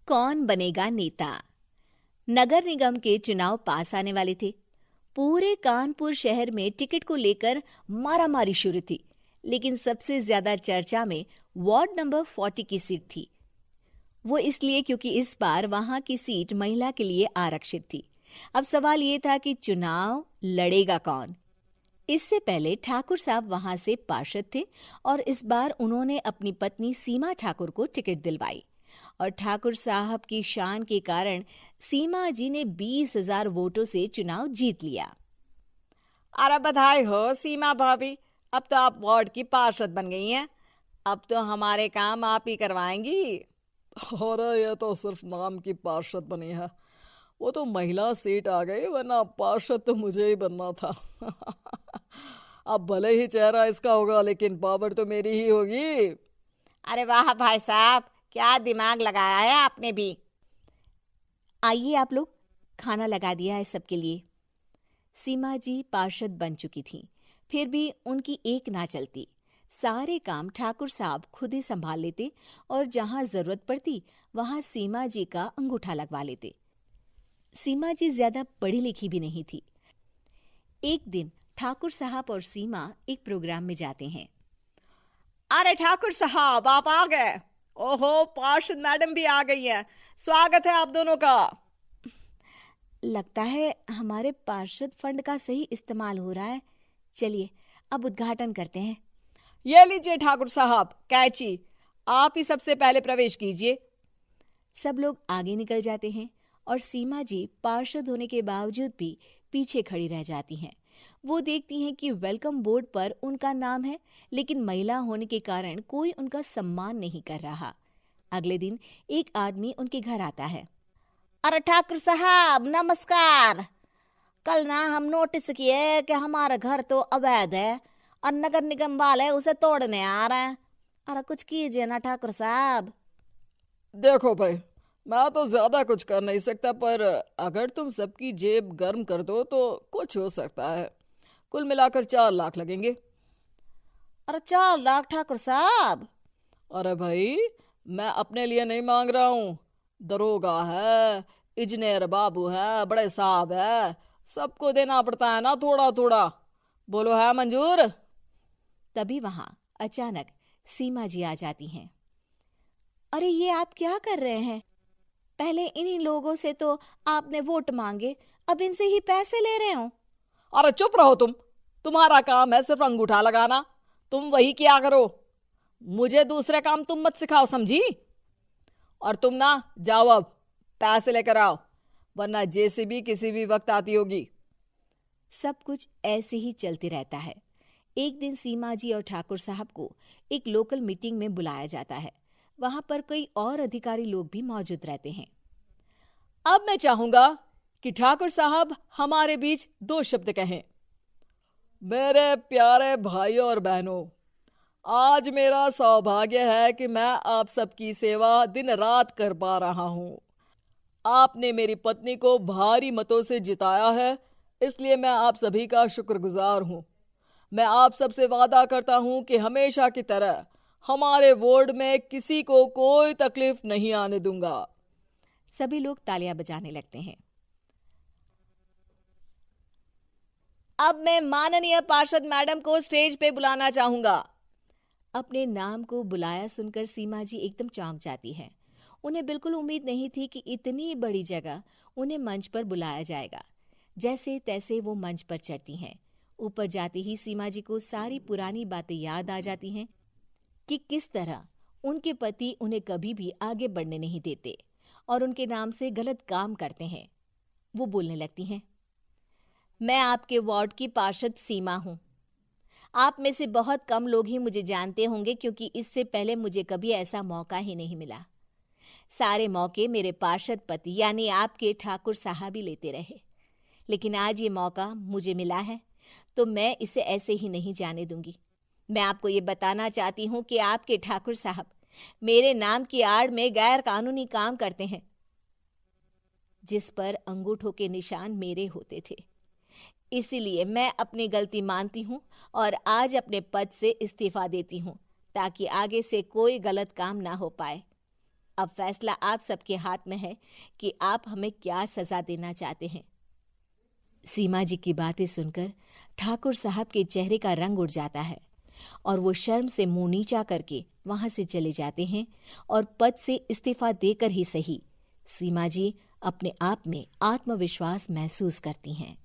कौन बनेगा नेता। नगर निगम के चुनाव पास आने वाले थे। पूरे कानपुर शहर में टिकट को लेकर मारामारी शुरू थी, लेकिन सबसे ज्यादा चर्चा में वार्ड नंबर 40 की सीट थी। वो इसलिए क्योंकि इस बार वहां की सीट महिला के लिए आरक्षित थी। अब सवाल ये था कि चुनाव लड़ेगा कौन। इससे पहले ठाकुर साहब वहां से पार्षद थे और इस बार उन्होंने अपनी पत्नी सीमा ठाकुर को टिकट दिलवाई और ठाकुर साहब की शान के कारण सीमा जी ने 20,000 वोटों से चुनाव जीत लिया। अरे बधाई हो सीमा भाभी, अब तो आप वार्ड की पार्षद बन गई हैं। अब तो हमारे काम आप ही करवाएंगी। अरे ये तो सिर्फ नाम की पार्षद बनी है, वो तो महिला सीट आ गई, वरना पार्षद तो मुझे ही बनना था। अब भले ही चेहरा इसका होगा, लेकिन पावर तो मेरी ही होगी। अरे वाह भाई साहब, क्या दिमाग लगाया है आपने भी। आइए आप लोग, खाना लगा दिया है सबके लिए। सीमा जी पार्षद बन चुकी थीं, फिर भी उनकी एक ना चलती। सारे काम ठाकुर साहब खुद ही संभाल लेते और जहां जरूरत पड़ती वहां सीमा जी का अंगूठा लगवा लेते। सीमा जी ज्यादा पढ़ी लिखी भी नहीं थी। एक दिन ठाकुर साहब और सीमा एक प्रोग्राम में जाते हैं। अरे ठाकुर साहब, आप आ गए। ओहो, पार्षद मैडम भी आ गई हैं। स्वागत है आप दोनों का। लगता है हमारे पार्षद फंड का सही इस्तेमाल हो रहा है। चलिए अब उद्घाटन करते हैं। ये लीजिए ठाकुर साहब कैची, आप ही सबसे पहले प्रवेश कीजिए। सब लोग आगे निकल जाते हैं और सीमा जी पार्षद होने के बावजूद भी पीछे खड़ी रह जाती हैं। वो देखती हैं कि वेलकम बोर्ड पर उनका नाम है, लेकिन महिला होने के कारण कोई उनका सम्मान नहीं कर रहा। अगले दिन एक आदमी उनके घर आता है। अरे ठाकुर साहब नमस्कार। कल ना हम नोटिस किए कि हमारा घर तो अवैध है और नगर निगम वाले उसे तोड़ने आ रहे हैं। अरे कुछ कीजिए ना ठाकुर साहब। देखो भाई, मैं तो ज्यादा कुछ कर नहीं सकता, पर अगर तुम सबकी जेब गर्म कर दो तो कुछ हो सकता है। कुल मिलाकर 4 लाख लगेंगे। अरे 4 लाख ठाकुर साहब? अरे भाई, मैं अपने लिए नहीं मांग रहा हूँ। दरोगा है, इंजीनियर बाबू है, बड़े साहब है, सबको देना पड़ता है ना थोड़ा थोड़ा। बोलो है मंजूर? तभी वहां अचानक सीमा जी आ जाती हैं। अरे ये आप क्या कर रहे हैं? पहले इन्हीं लोगों से तो आपने वोट मांगे, अब इनसे ही पैसे ले रहे हो। अरे चुप रहो तुम, तुम्हारा काम है सिर्फ अंगूठा लगाना, तुम वही किया करो। मुझे दूसरे काम तुम मत सिखाओ, समझी? और तुम ना जाओ, अब पैसे लेकर आओ, वरना जेसीबी किसी भी वक्त आती होगी। सब कुछ ऐसे ही चलते रहता है। एक दिन सीमा जी और ठाकुर साहब को एक लोकल मीटिंग में बुलाया जाता है। वहां पर कई और अधिकारी लोग भी मौजूद रहते हैं। अब मैं चाहूंगा कि ठाकुर साहब हमारे बीच 2 शब्द कहें। मेरे प्यारे भाइयों और बहनों, आज मेरा सौभाग्य है कि मैं आप सबकी सेवा दिन रात कर पा रहा हूं। आपने मेरी पत्नी को भारी मतों से जिताया है, इसलिए मैं आप सभी का शुक्रगुजार हूं। मैं आप सबसे वादा करता हूं कि हमेशा की तरह हमारे वार्ड में किसी को कोई तकलीफ नहीं आने दूंगा। सभी लोग तालियां बजाने लगते हैं। अब मैं माननीय पार्षद मैडम को स्टेज पे बुलाना चाहूंगा। अपने नाम को बुलाया सुनकर सीमा जी एकदम चौंक जाती है। उन्हें बिल्कुल उम्मीद नहीं थी कि इतनी बड़ी जगह उन्हें मंच पर बुलाया जाएगा। जैसे तैसे वो मंच पर चढ़ती हैं। ऊपर जाते ही सीमा जी को सारी पुरानी बातें याद आ जाती हैं कि किस तरह उनके पति उन्हें कभी भी आगे बढ़ने नहीं देते और उनके नाम से गलत काम करते हैं। वो बोलने लगती हैं। मैं आपके वार्ड की पार्षद सीमा हूं। आप में से बहुत कम लोग ही मुझे जानते होंगे, क्योंकि इससे पहले मुझे कभी ऐसा मौका ही नहीं मिला। सारे मौके मेरे पार्षद पति यानी आपके ठाकुर साहब ही लेते रहे, लेकिन आज ये मौका मुझे मिला है तो मैं इसे ऐसे ही नहीं जाने दूंगी। मैं आपको ये बताना चाहती हूँ कि आपके ठाकुर साहब मेरे नाम की आड़ में गैर कानूनी काम करते हैं, जिस पर अंगूठों के निशान मेरे होते थे। इसीलिए मैं अपनी गलती मानती हूँ और आज अपने पद से इस्तीफा देती हूँ, ताकि आगे से कोई गलत काम ना हो पाए। अब फैसला आप सबके हाथ में है कि आप हमें क्या सजा देना चाहते हैं। सीमा जी की बातें सुनकर ठाकुर साहब के चेहरे का रंग उड़ जाता है और वो शर्म से मुंह नीचा करके वहां से चले जाते हैं और पद से इस्तीफा देकर ही सही सीमा जी अपने आप में आत्मविश्वास महसूस करती हैं।